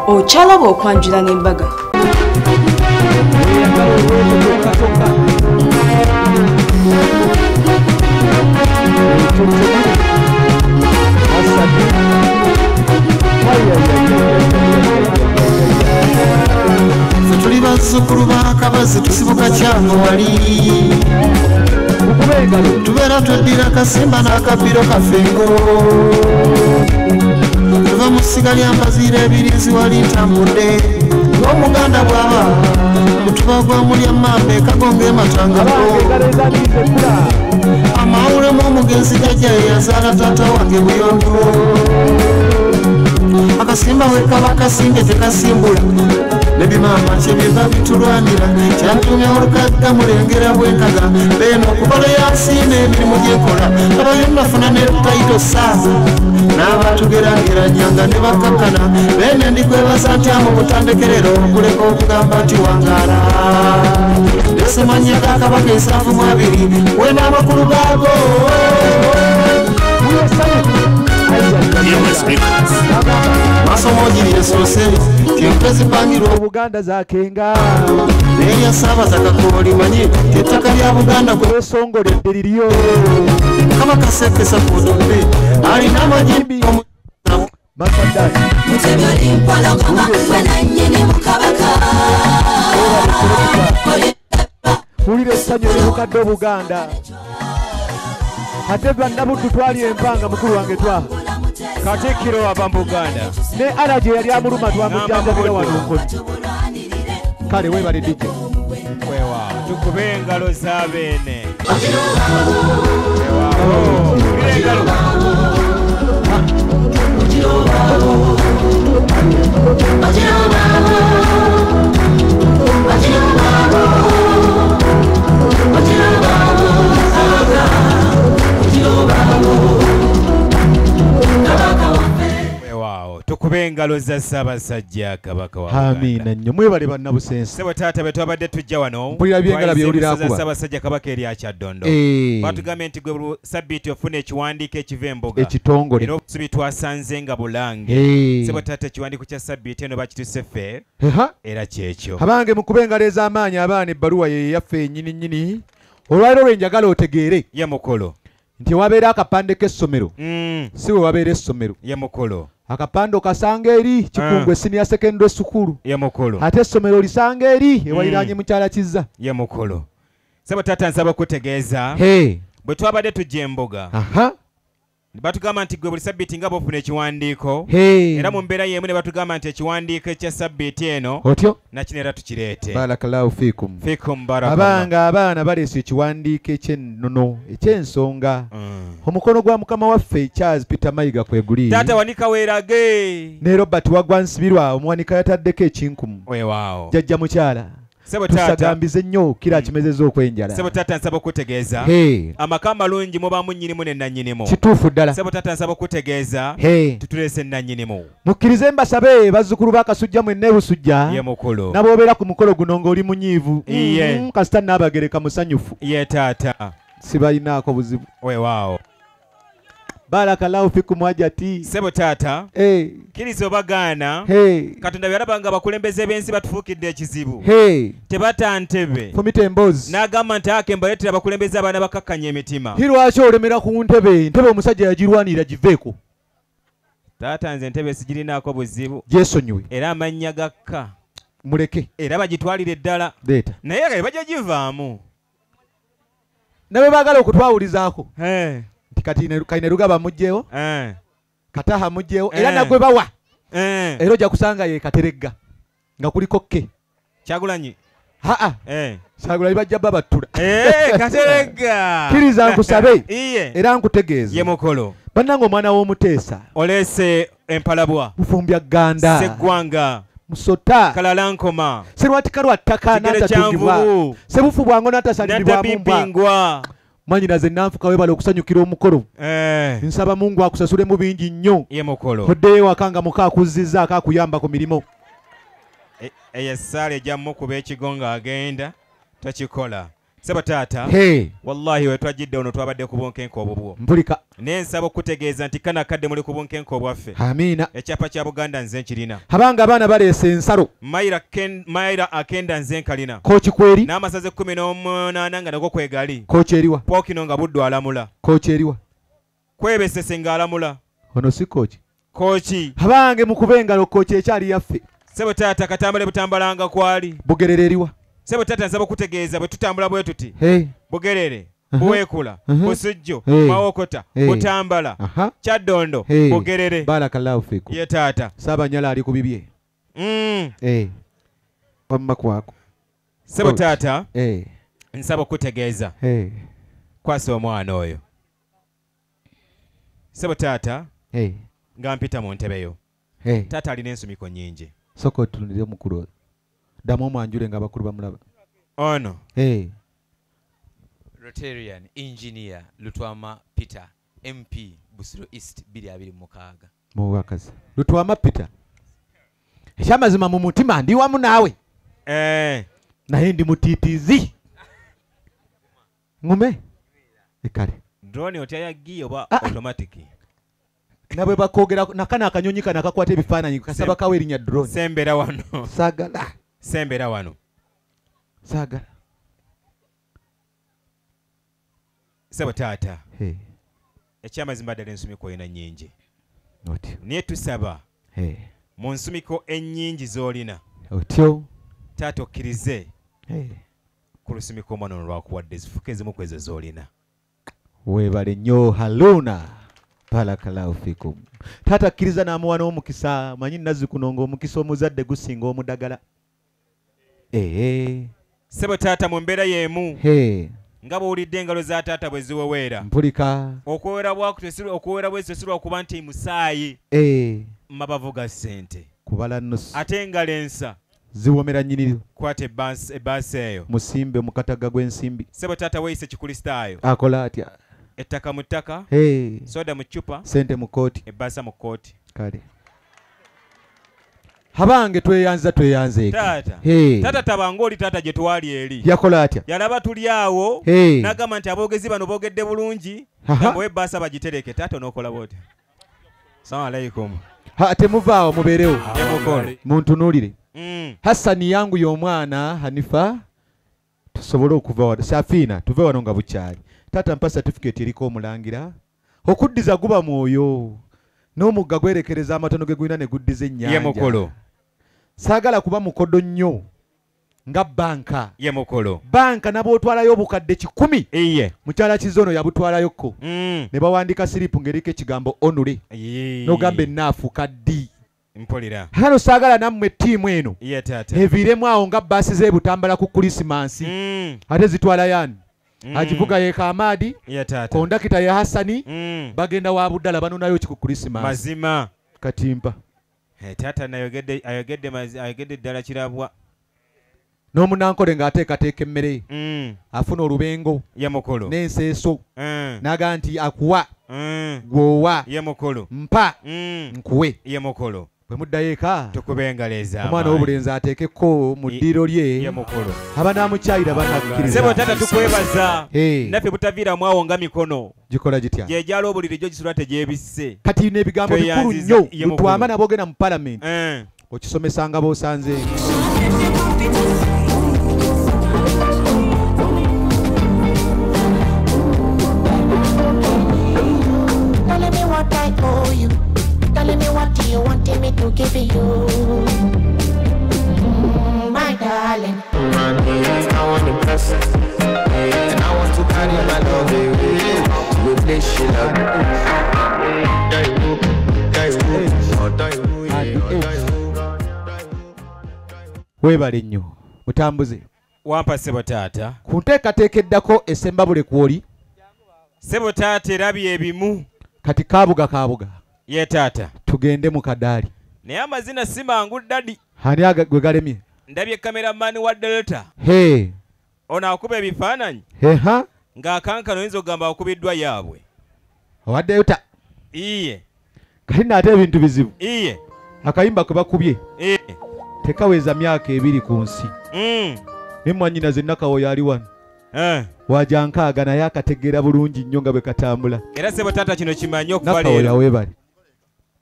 Ochalaba okwanjula n'embaga. Tuli bazzukulu ba Kabazi tusibuka kyango wali tubeera tweddira akasimba n'akabiro kafengo tuva mu ssiga lya Mbaziira ebirizi wali ntambudde ng'omuganda bw'aba mutuba gwa mulya mmamba ekagonga ematangako amawulemu omugenzi gajja yazaala taata wange Buyondo akasimba we kaba kasimbe tekasimbula nebimama kyebiva bitulwanira kyantumya olukagga mulengera bwekaga beno okukola yansiina emirimu gyekola abayo nafuna ne taito saaza n'abatugeraageranyanga ne bakakkana bene ndigwebaza ntya mu butandekerero okuleka okugamba nti wangaala esemanya gakabaka esaafu mu abiri wena amakulu gaago masomo giri esose kyempezi pangirwa Buganda zakenga neya Saabaza Kakooli manyi ettaka lya Buganda kwesongoledde liryo kama kasekesa kudumbe alina amajimbi masadani hulira essanyu eribukadde Obuganda ate bannabuddu twali empanga mukulu wange twa Katikkiro ava mu Buganda ne alaje yali amuluma twamujjanjabira wano nkoni kale webale DJ wewa tukube engalo z'abeene tukube engalo za Ssaabasajja Kabaka wa Buganda. Amina nnyo mwebale bannabusensi. Sebo taata bwe twabadde tujja wano mpulira byengala byewulira akuba Ssaabasajja Kabaka eri Kyaddondo batugambye nti gwe Sabbiiti ofuna ekiwandiiko ekiva Emboga ekitongole era obusubi twasanze nga bulange sebo taata ekiwandiiko kya Sabbiiti eno bakituse ffe era kyekyo abange mukube engalo ez'amaanyi abaana ebbaluwa ye yaffe ennyini nnyini olwaliro lwe njagala otegeere ye mukolo nti wabeera akapande k'essomero si we wabeera essomero ye mukolo akapande okasanga eri Kikungwe senior secondary school ye mukolo ate essomero lisanga eri ewaliraanye mukyala Kizza ye mukolo sebo taata nsaba kutegeeza bwe twabadde tujja Emboga batugamba nti gwe buli Sabbiiti nga bw'ofuna ekiwandiiko era mu mbeera y'emu ne batugamba nti ekiwandiiko ekya Sabbiiti eno otyo nakino era tukireete barakallahu fiikum barakallahu abanga abaana baleese ekiwandiiko eky'ennono eky'ensonga omukono gwa mukama waffe Charles Peter Mayiga kweguli taata wanika weerage ne Robert Wagwa Nsibirwa omuwanika yataddeko ekinkumu weewaawo jjajja mukyala tusagambize nnyo kira kimezeza okwenjala sebo taata nsaba okutegeeza amaka amalungi mubaamu nnyinimu ne nannyinimu kituufu ddala sebo taata nsaba okutegeeza tutuleese nannyinimu mukkirize mbasabe bazzukulu bakasujja mwenna ebusujja ye mukulu n'aboobeera ku mukolo guno ng'oli munyiivu kasita n'abagereka musanyufu ye taata sibalinaako buzibu weewaawo barakallahu fikum wajati sebo taata kiriza obagaana Katonda byalaba nga abakulembeze b'ensi batufuukidde ekizibu tebata ntebe fumita emboozi n'agamba nti ake mbaleetera abakulembeze abaana bakakkanya emitima lwaki olemera ku ntebe omusajja yagirwanira giveeko taata nze entebe sigirinaako buzibu gyesonyiwe era amannya gakka muleke era bagitwalire eddala naye bajja givaamu nabe baagala okutwawulizaako kati Kaine Rugaba mujjeewo Kataha mujjeewo era nagwe bawa era ojja kusanga ye Kateregga nga kuliko ke Kyagulanyi Kyagulanyi bajja babattula Kateregga kiriza nkusabe era nkutegeeza ye mukolo bannange omwana w'omuteesa oleese empalabwa Bufumbya Ganda Seggwanga Musota Kalalankoma Serwatika lwattaka n'atatungibwa Sebufu bwango n'atasalibwamu mbwa Manyina ze nanfuka webale okusanyukira omukolo nsaba Mungu akusasulemu bingi nnyo ye mukolo oddeyo wakanga muka akuzizza akakuyamba ku mirimo eyo essaala ejja mukuba ekigo ng'agenda takikola Seba tata. Wallahi we twajidde ono twabadde ku bunkenko obwo. Mpulika. N'ensaba okutegeeza nti kana kadde muli ku bunkenko obwaffe. Amina. Ekyapa kya Buganda nze nkirina. Abanga abaana baleese ensalo. Mayira akenda nze nkalina. Kochi kweri. N'amasaze 18 nga nago kwegali. Kochi eriwa. Pokino nga buddu alamula. Kochi eriwa. Kwebesese nga alamula. Ono si kochi. Kochi. Abange mukubengalo kochi ekyali yaffe. Sebo tata katambale butambalanga kwali. Bugerere eriwa. Sebo tata nsaba kutegeeza bwe tutambula bwe tuti. Bugerere. Buwekula. Busujjo. Mawokota. Butambala. Kyaddondo. Bugerere. Barakallahu fiku. Ye tata. Sabanyala ali ku bibye. Wamma kwako. Sebo tata. Nsaba kutegeeza. Kwasa omwana oyo. Sebo tata. Nga mpita mu ntebeyo. Tata alina ensumiko nnyingi. Soko tunire mukuru. Damu omwanjule nga bakulu bamulaba. Ono. Rotarian Engineer Lutwama Peter MP Busiro East 226. Muwakazi. Lutwama Peter. Ekyamazima mu mutima ndi wamu naawe. Naye ndi mutitizi. Ngume. Ekale. Drone otya yagiye oba automatic. Nabwe bakogera nakana akanyonyi kana akakwata ebifaananyi kasaba kawe erinya drone. Sembera wano. Sagala. Sembera wano. Sagala. Sebo tata. Ekyamazima ddala ensumiko ena nnyingi. Naye tusaba. Mu nsumiko ennyingi z'olina. Otyo. Taata okkirize. Ku lusumiko omwana ono lwakuwadde zifuke ezimu ku ezo z'olina. Weebale nnyo Haruna. Barakallahu fikum. Taata akkiriza n'amuwa n'omukisa manyi nazikunonga omukisa omuzadde gusinga omudagala. Sebo taata mu mbeera y'emu. Nga bw'owulidde engalo za taata bwe ziweweera. Mpulika. Okuweera bwe tesirwa kuba nti musaayi. Mabavu ga ssente. Kubala nusu. Ate engalo ensa. Ziwomera nnyiniro. Kwata ebbaasi eyo. Musimbe mu kataga gw'ensimbi. Sebo taata weeyise kikulistaayo. Akola atya. Ettaka mu ttaka. Soda mu ccupa. Sente mu kooti. Ebbaasa mu kooti. Kale. Habange tweyanze. Tata tabanga oli tata gye twali eri. Yakola atya. Yalaba tuli awo. N'agamba nti aboogezi bano boogedde bulungi. Nga ebbaasa bagitereke. Tata n'okola bw'otyo. Assalamu alaikum. Temuvaawo mubeerewo. Muntunuulire. Hassani yangu y'omwana Hanifa tusobole okuva wano. Safina tuve wano nga bukyali. Tata mpa certificate eriko omulangira. Okuddiza guba mwoyo. N'omugga gwerekereza amatono ge gwina ne guddiza ennyanja. Ye mukolo. Saagala kuba mukodo nnyo nga banka. Ye mukolo. Banka nabo otwalayo obukadde 10. Iye. Mukyala Kizono yabutwalayokko. Ne bawandika siripu ng'eriko ekigambo onule. N'ogamba ennaafuuka ddi. Mpulira. Hano saagala nammwe ttiimu eno. Ye tata. Eviiremu awo nga bbaasi z'ebutambala ku Krisimansi. Ate zitwala yani. Ajivuga ye Kamadi. Ye tata. Kondakita ye Hassani. Bagenda wa Buddala banunayo ki ku Krisimansi. Mazima. Katimpa. Tata ayogedde ddala kirabwa. N'omunankole ng'ateekateeka emmere. Afuna olubengo. Ye mukolo. N'enseeso. N'aga nti akuwa. Gwowa. Ye mukolo. Mpa. Nkuwe. Ye mukolo. Bwe muddayo eka. Tukubengaleeza. Omwana w'obulenzi ateekeko mu ddiiro lye. Ye mukolo. Abanaamukyayira banakkiriza. Sebo tata tukwebaza. Naffe butaviiramu awo nga mikono. Gikola gitya. Gye gyala obuliri gyo gisula tegyebisse. Kati n'ebigambo bikulu nnyo. Lutwama nabo ogenda mu palamenti. Okisomesanga b'osanze. You wanted me to give you, my darling. I want to impress, and I want to carry my love away to a place she loves. Weebale nnyo mutambuze. Wampa Sebo taata. Ku nteekateeka eddako esemba bule kwoli. Sebo taata erabye ebimu. Kati kaabuga. Ye tata. Tugende mu kadaali. Naye amazina si mangu dadi. Ani gwe galemye? Ndabye cameraman wa Delta. Ono akuba ebifaananyi. Ng'akankano oyinza okugamba akubiddwa yaabwe. Owa Delta. Iye. Kati naate ebintu bizibu. Iye. Akayimba kwe bakubye. Tekaweza myaka 2 ku nsi. Ne mwannyinaze Nakawo yali wano. wajankaaga naye akategeera bulungi nnyo nga bwe katambula. Era sebo taata kino kimanyi okuva Nakawoya leero. weebale.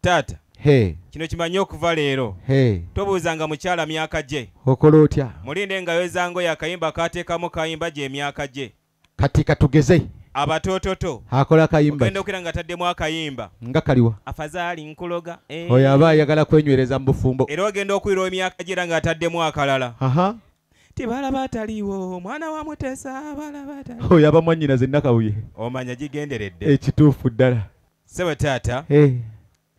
Taata. Hey. Kino kimanyi okuva leero. Hey. Tobuuzanga mukyala myaka gye. Okola otya? Mulinde nga yozango yakayimba kateekamu kayimba gye emyaka gye. Kati katugeze. Abatoototo. Akola kayimba. Ogenda okira nga taddemu akayimba. Nga kaliwa. Afazaali nkuloga. Oyo aba ayagala kwenywereza mu bufumbo. Era ogenda okuwira emyaka gye nga ataddemu akalala. Aha. Tibalaba ataliwo mwana wa Mutesa balaba ataliwo. Oyo aba mwannyinaze Nakawuye. Omanya gigenderedde. Ekituufu ddala. Sebo taata.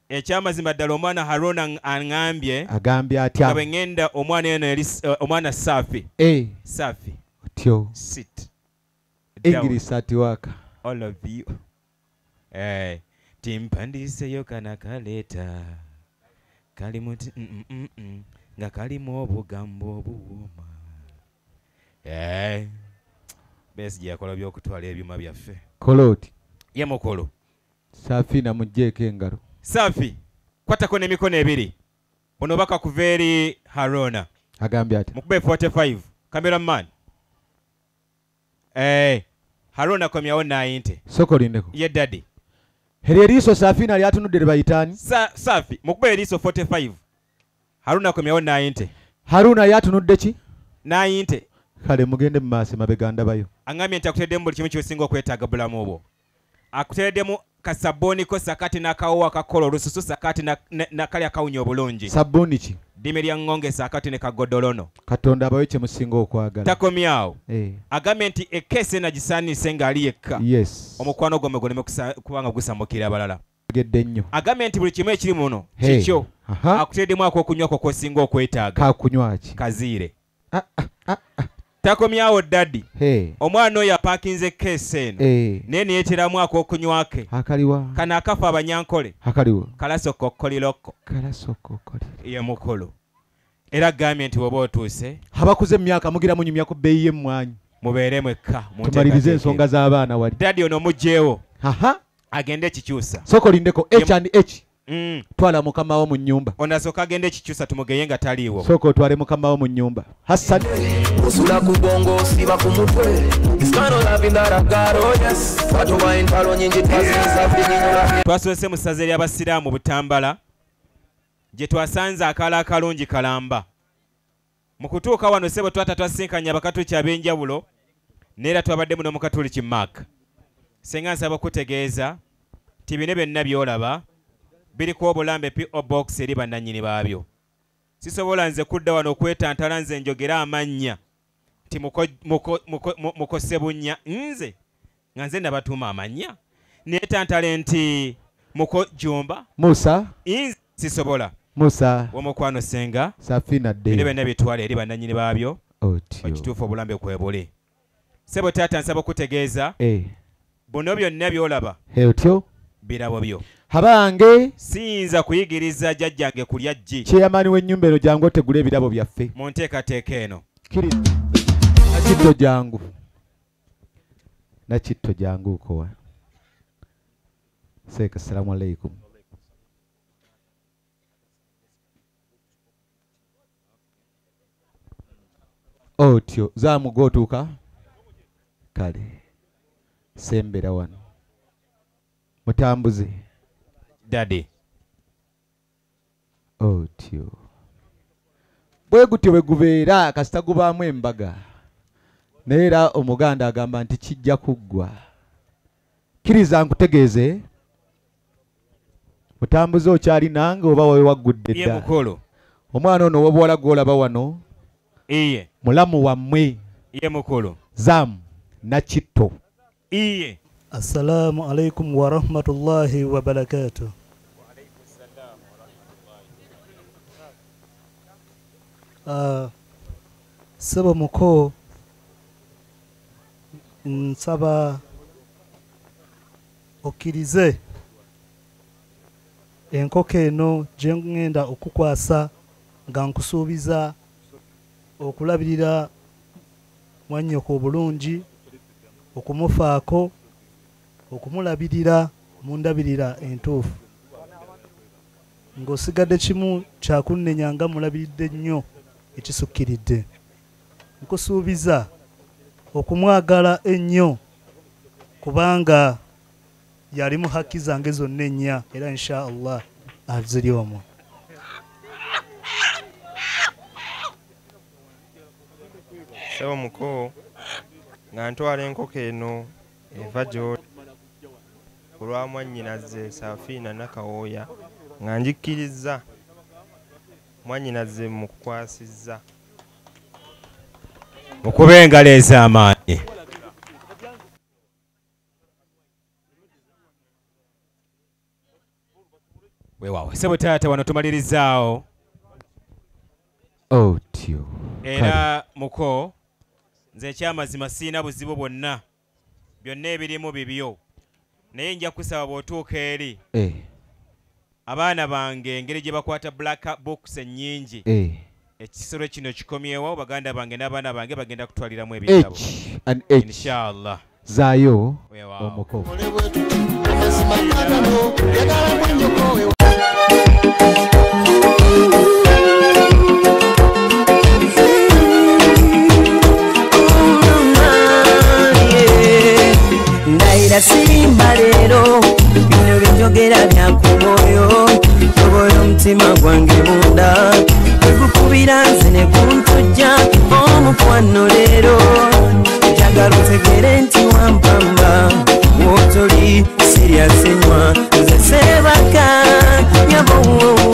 Ekyamazima ddala omwana Haruna aŋŋambye. Agambye atya. Nga bwe ŋŋenda omwana eno omwana Safi. Safi. Otyo. Sit. English at work. All of you. Timpandiseyo kana kaleta. Kalimu nga kalimu obugambo obuwuma. Besi gyakola by'okutwala ebyuma byaffe. Koloti. Ye mukolo. Safi na mujjeeko engalo. Safi. Kwatako n'emikono ebiri. Buno baka kuva eri Haruna. Agambye ati. Mukube 45. Cameraman. Haruna komyawo 90. Sokolindeko. Ye daddy. Heri eriiso Safi nali atunudde libayitaani. Safi. Mukube eriiso 45. Haruna komyawo 90. Haruna yatunudde ki? 90. Kale mugende mu maaso mabega ndabayo. Angambye nti akutereddemu buli kimu ky'osinga okwetaaga bulamu obwo. Akutereddemu kasabbooni ko sakati n'akawowa akakola olususu sakati nakali akawunya obulungi. Sabbooni ki? Ddime lya ŋŋonge sakati ne kagodolono. Katonda abawe kye musinga okwagala. Takomyawo. Agambye nti ekkeesi ena gisaanise ng'ali yekka. Yes. Omukwano gwo guleme kubanga gusambukira abalala. Gedde nnyo. Agambye nti buli kimu ekiri muno kikyo. Akutereddemu ak'okunywako kw'osinga okwetaaga. Kakunywa ki? Kaziire. Takomyawo daddy. Omwana oyo apaakinze keesi eno. Naye neyeeteramu ak'okunywa ke. Akaliwa. Kano akafa abanyankole. Akaliwa. Kalasokokkolirokko. Kalasokokkoliro. Ye mukulu. Era agambye nti bw'oba otuuse. Abakuze emyaka mugira munyumya ku bbeeyi y'emmwanyi. Mubeere mwekka. Tumalirize ensonga z'abaana wali. Daddy ono mugyewo. Agende ekikyusa. Sokolindeko H&H. Twala mukama wo mu nnyumba. Onasooka agende ekikyusa tumugeye nga taliiwo. Sooka otwale mukama wo mu nnyumba. Hassan. Usula ku bongo siba ku mutwe. Iskano labindara garo yes. Watu wa intalo nyingi twaziza binyura. Twasoose mu ssaza ery'Abasiraamu Butambala gye twasanze akaala akalungi Kalamba. Mu kutuuka wano ssebo twata twasinkanya abakatuliki ab'enjawulo neera twabadde muno mu Katuliki Mark. Senga nsaba kutegeeza ti bino byonna by'olaba biriko obulambe P.O. Box eri bannannyini baabyo. Sisobola nze kudda wano okwetantala nze njogera amannya nti mukose bunnya nze nga nze nabatuuma amannya neetantale nti muko Jumba Musa nze sisobola. Musa Omukwano Senga Safina de bino byonna bitwala eri bannannyini baabyo ekituufu obulambe kwebule. Sebo taata nsaba okutegeeza buno byonna by'olaba otyo birabo byo. Habange siyinza kuyigiriza jjajjange kulya ggi. Kyeyamaani w'ennyumba eno jangu otegule ebirabo byaffe. Mu nteekateeka eno. Nakitto jangu. Nakitto jangu ukowa. Seeka assalamu alaikum. Otyo zaamu gootuuka. Kale. Sembera wano. Mutambuze. Daddy. Otyo. Bwe gutyo bwe gubeera kasita gubaamu embaga. Neera Omuganda agamba nti kijja kuggwa. Kkiriza nkutegeeze. Mutambuze okyali nange oba wawe waggudde dda. Ye mukolo. Omwana ono w'obuwala gw'olaba wano. Iye. Mulamu wammwe. Ye mukolo. Zaamu Nakitto. Iye. Assalamu alaikum wa rahmatullahi wa barakatuh. Sebo muko nsaba okirize enkoko eno gye ngenda okukwasa nga nkusuubiza okulabirira mwannyoko obulungi, okumufaako, okumulabirira mu ndabirira entuufu. Ng'osigadde kimu kyakunnenya nga mulabiridde nnyo ekisukkiridde. Nkusuubiza okumwagala ennyo kubanga yali mu haki zange zonna ennya era insha Allah aziri omwo. Sebo muko nga ntwala enkoko eno eva gy'oli kulwa mwannyinaze Safina Nakawooya nga njikkiriza mwannyinaze mu kukwasizza okuba engalo ez'amaanyi. Weewaawo sebo taata wano tumalirizaawo. Otyo era muko nze ekyamazima siina buzibu bwonna, byonna ebirimu bibyo, naye nja kusaba bw'otuuka eri abaana bange engeri gye bakwata black books ennyingi, ekisolo kino kikomyewo, baganda bange n'abaana bange bagenda kutwaliramu ebitabo inshallah. Zaayo omuko. Ndaira sirimba lero bino by'enjogera byakumoyo tobola omutima gwange munda tegukubira nze ne kuntujja omukwano leero njagala otegere nti wampamba wotoli siryasenywa nze sebaka nyabo